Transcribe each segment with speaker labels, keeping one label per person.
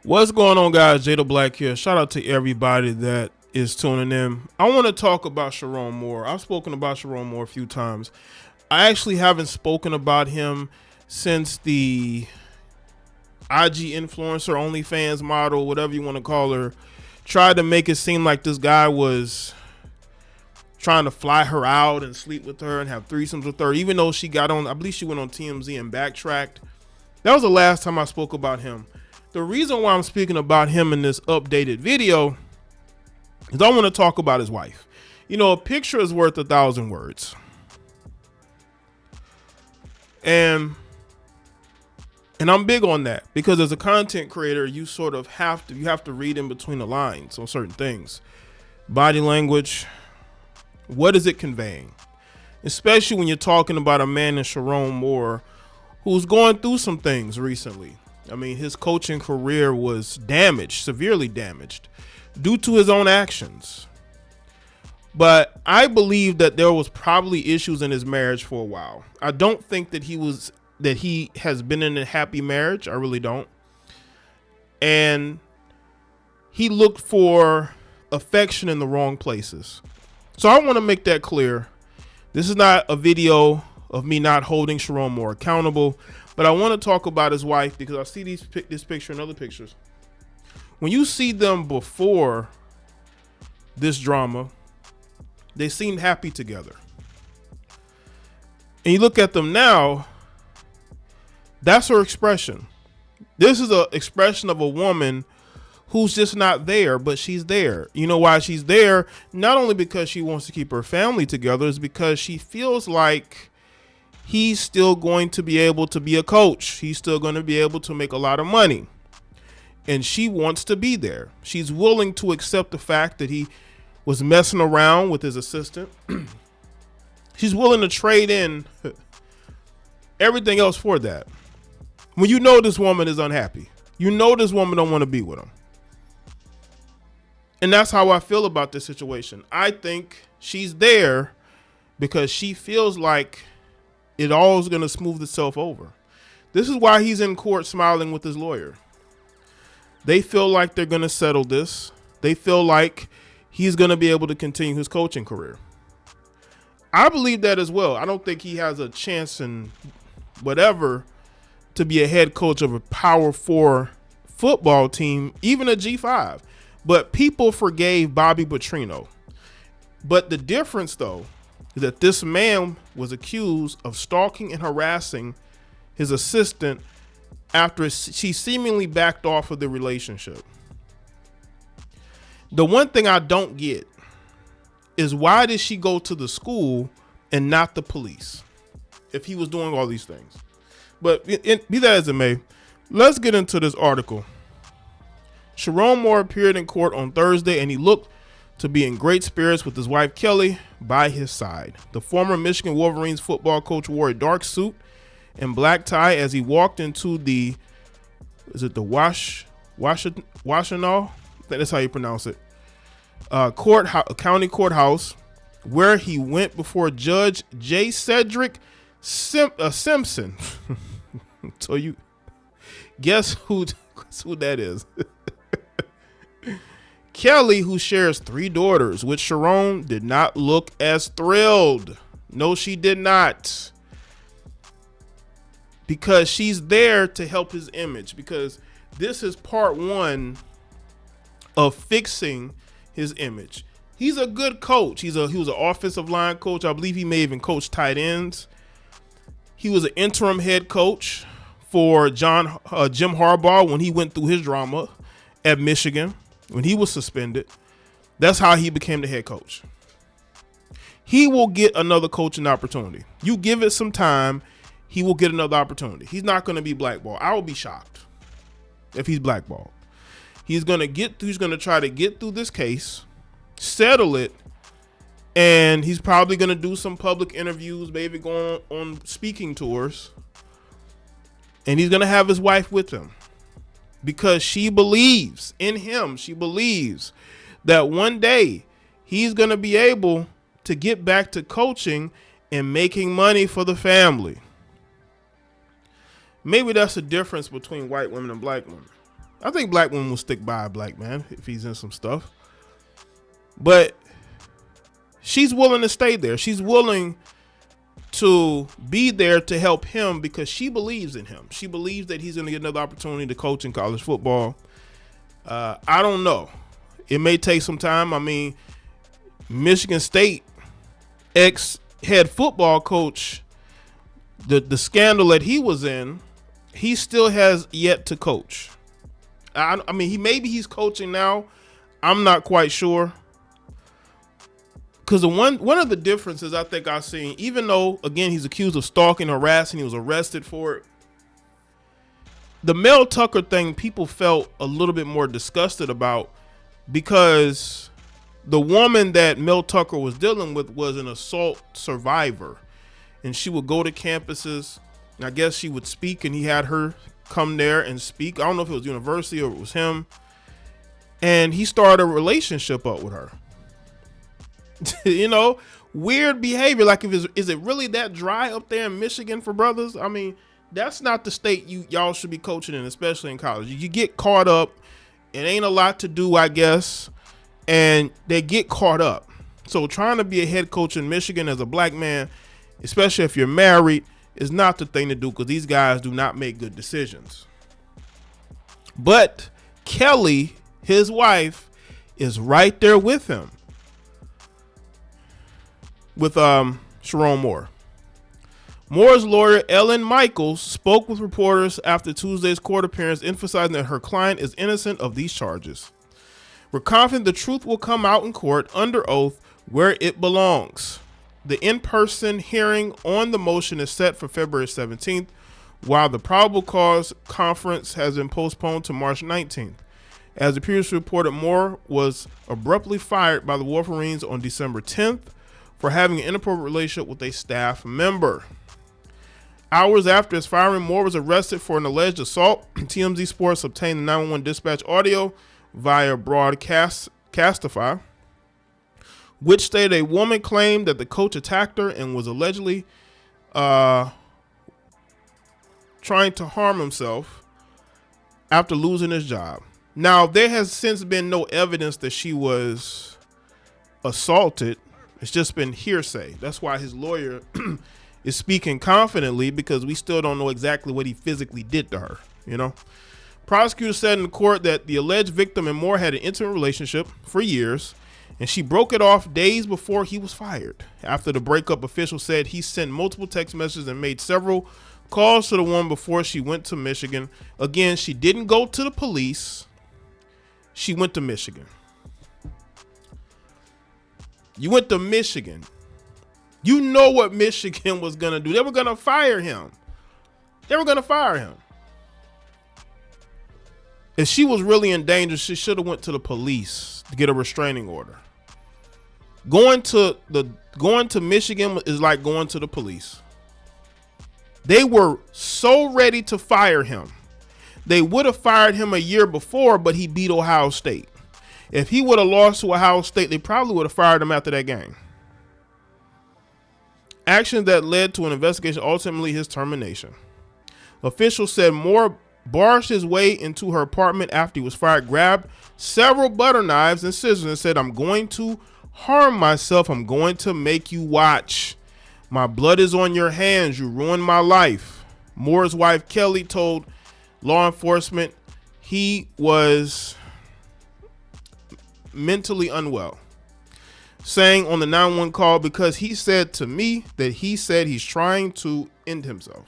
Speaker 1: What's going on, guys? Jay the Black here. Shout out to everybody that is tuning in. I want to talk about Sherrone Moore. I've spoken about Sherrone Moore a few times. I actually haven't spoken about him since the IG influencer, OnlyFans model, whatever you want to call her, tried to make it seem like this guy was trying to fly her out and sleep with her and have threesomes with her, even though she got on, I believe she went on TMZ and backtracked. That was the last time I spoke about him. The reason why I'm speaking about him in this updated video is I want to talk about his wife. You know, a picture is worth 1,000 words. And I'm big on that because as a content creator, you sort of have to read in between the lines on certain things. Body language, what is it conveying? Especially when you're talking about a man in Sherrone Moore who's going through some things recently. I mean, his coaching career was damaged, severely damaged, due to his own actions. But I believe that there was probably issues in his marriage for a while. I don't think that he has been in a happy marriage. I really don't. And he looked for affection in the wrong places. So I want to make that clear. This is not a video of me not holding Sherrone Moore accountable, but I want to talk about his wife because I see this picture and other pictures. When you see them before this drama, they seemed happy together. And you look at them now, that's her expression. This is an expression of a woman who's just not there, but she's there. You know why she's there? Not only because she wants to keep her family together, it's because she feels like he's still going to be able to be a coach. He's still going to be able to make a lot of money. And she wants to be there. She's willing to accept the fact that he was messing around with his assistant. She's willing to trade in everything else for that. When you know this woman is unhappy, you know this woman don't want to be with him. And that's how I feel about this situation. I think she's there because she feels like it all is going to smooth itself over. This is why he's in court smiling with his lawyer. They feel like they're going to settle this. They feel like he's going to be able to continue his coaching career. I believe that as well. I don't think he has a chance in whatever to be a head coach of a Power 4 football team, even a G5. But people forgave Bobby Petrino. But the difference, though, is that this man was accused of stalking and harassing his assistant after she seemingly backed off of the relationship. The one thing I don't get is why did she go to the school and not the police if he was doing all these things? But be that as it may, let's get into this article. Sherrone Moore appeared in court on Thursday and he looked to be in great spirits with his wife Kelly by his side. The former Michigan Wolverines football coach wore a dark suit and black tie as he walked into the Washtenaw? That's how you pronounce it. County courthouse, where he went before Judge Jaye Cedric Simpson. So you guess who that is? Kelly, who shares 3 daughters with Sherrone, did not look as thrilled. No, she did not. Because she's there to help his image. Because this is part 1 of fixing his image. He's a good coach. He was an offensive line coach. I believe he may even coach tight ends. He was an interim head coach for Jim Harbaugh when he went through his drama at Michigan. When he was suspended, that's how he became the head coach. He will get another coaching opportunity. You give it some time, he will get another opportunity. He's not going to be blackballed. I will be shocked if he's blackballed. He's going to try to get through this case, settle it, and he's probably going to do some public interviews, maybe go on speaking tours, and he's going to have his wife with him. Because she believes in him. She believes that one day he's going to be able to get back to coaching and making money for the family. Maybe that's the difference between white women and black women. I think black women will stick by a black man if he's in some stuff. But she's willing to stay there. She's willing to be there to help him because she believes in him. She believes that he's going to get another opportunity to coach in college football. I don't know. It may take some time. I mean, Michigan State ex-head football coach, the scandal that he was in, he still has yet to coach. I mean, maybe he's coaching now. I'm not quite sure. Because one of the differences I think I've seen, even though, again, he's accused of stalking, harassing, he was arrested for it. The Mel Tucker thing, people felt a little bit more disgusted about because the woman that Mel Tucker was dealing with was an assault survivor. And she would go to campuses, and I guess she would speak, and he had her come there and speak. I don't know if it was university or it was him. And he started a relationship up with her. You know, weird behavior. Like, is it really that dry up there in Michigan for brothers? I mean, that's not the state y'all should be coaching in, especially in college. You get caught up. It ain't a lot to do, I guess, and they get caught up. So trying to be a head coach in Michigan as a black man, especially if you're married, is not the thing to do because these guys do not make good decisions. But Kelly, his wife, is right there with him. With Sherrone Moore. Moore's lawyer, Ellen Michaels, spoke with reporters after Tuesday's court appearance, emphasizing that her client is innocent of these charges. We're confident the truth will come out in court under oath where it belongs. The in-person hearing on the motion is set for February 17th, while the probable cause conference has been postponed to March 19th. As the previously reported, Moore was abruptly fired by the Wolverines on December 10th for having an inappropriate relationship with a staff member. Hours after his firing, Moore was arrested for an alleged assault. TMZ Sports obtained the 911 dispatch audio via Broadcastify, which stated a woman claimed that the coach attacked her and was allegedly trying to harm himself after losing his job. Now, there has since been no evidence that she was assaulted. It's just been hearsay. That's why his lawyer is speaking confidently, because we still don't know exactly what he physically did to her, you know. Prosecutors said in the court that the alleged victim and Moore had an intimate relationship for years, and she broke it off days before he was fired. After the breakup, officials said he sent multiple text messages and made several calls to the woman before she went to Michigan. Again, she didn't go to the police. She went to Michigan. You went to Michigan. You know what Michigan was going to do. They were going to fire him. If she was really in danger, she should have went to the police to get a restraining order. Going to Michigan is like going to the police. They were so ready to fire him. They would have fired him a year before, but he beat Ohio State. If he would have lost to Ohio State, they probably would have fired him after that game. Actions that led to an investigation, ultimately his termination. Officials said Moore barged his way into her apartment after he was fired, grabbed several butter knives and scissors, and said, "I'm going to harm myself. I'm going to make you watch. My blood is on your hands. You ruined my life." Moore's wife, Kelly, told law enforcement he was mentally unwell, saying on the 911 call, "Because he said to me that he said he's trying to end himself.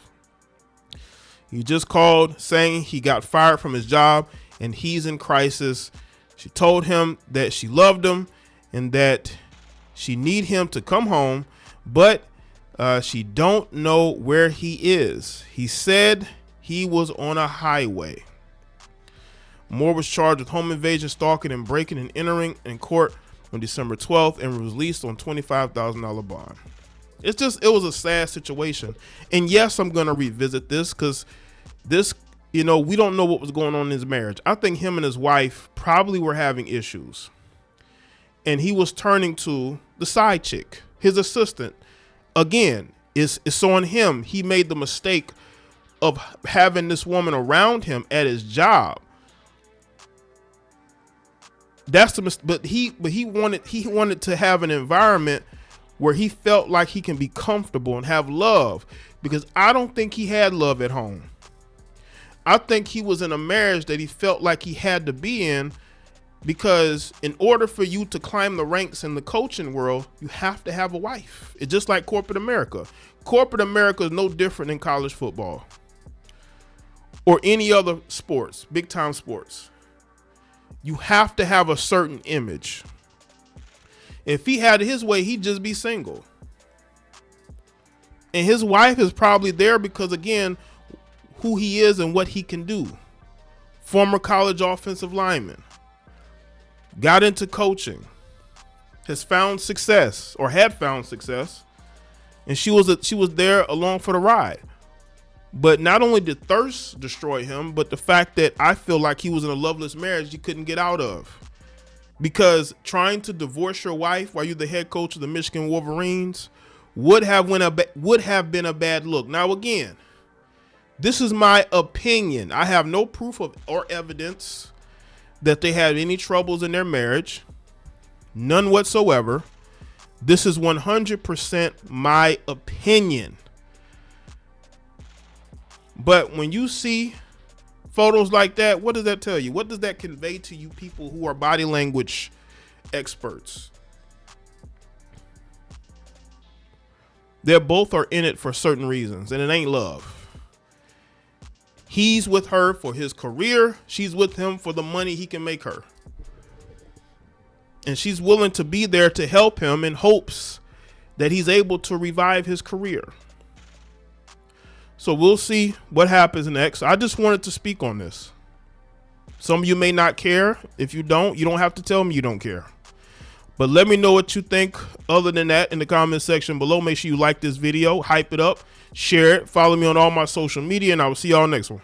Speaker 1: He just called saying he got fired from his job and he's in crisis." She told him that she loved him and that she need him to come home, but she don't know where he is. He said he was on a highway. Moore was charged with home invasion, stalking, and breaking and entering in court on December 12th and was released on $25,000 bond. It was a sad situation. And yes, I'm going to revisit this because this, we don't know what was going on in his marriage. I think him and his wife probably were having issues. And he was turning to the side chick, his assistant. Again, it's on him. He made the mistake of having this woman around him at his job. That's the but he wanted to have an environment where he felt like he can be comfortable and have love, because I don't think he had love at home. I think he was in a marriage that he felt like he had to be in, because in order for you to climb the ranks in the coaching world, you have to have a wife. It's just like corporate America. Corporate America is no different than college football or any other sports, big time sports. You have to have a certain image. If he had his way, he'd just be single. And his wife is probably there because, again, who he is and what he can do. Former college offensive lineman. Got into coaching. Has found success, or had found success. And she was there along for the ride. But not only did thirst destroy him, but the fact that I feel like he was in a loveless marriage he couldn't get out of. Because trying to divorce your wife while you're the head coach of the Michigan Wolverines would have been a bad look. Now, again, this is my opinion. I have no proof of or evidence that they had any troubles in their marriage. None whatsoever. This is 100% my opinion. But when you see photos like that, what does that tell you? What does that convey to you people who are body language experts? They both are in it for certain reasons, and it ain't love. He's with her for his career. She's with him for the money he can make her. And she's willing to be there to help him in hopes that he's able to revive his career. So we'll see what happens next. I just wanted to speak on this. Some of you may not care. If you don't have to tell me you don't care. But let me know what you think other than that in the comment section below. Make sure you like this video, hype it up, share it, follow me on all my social media, and I will see y'all next one.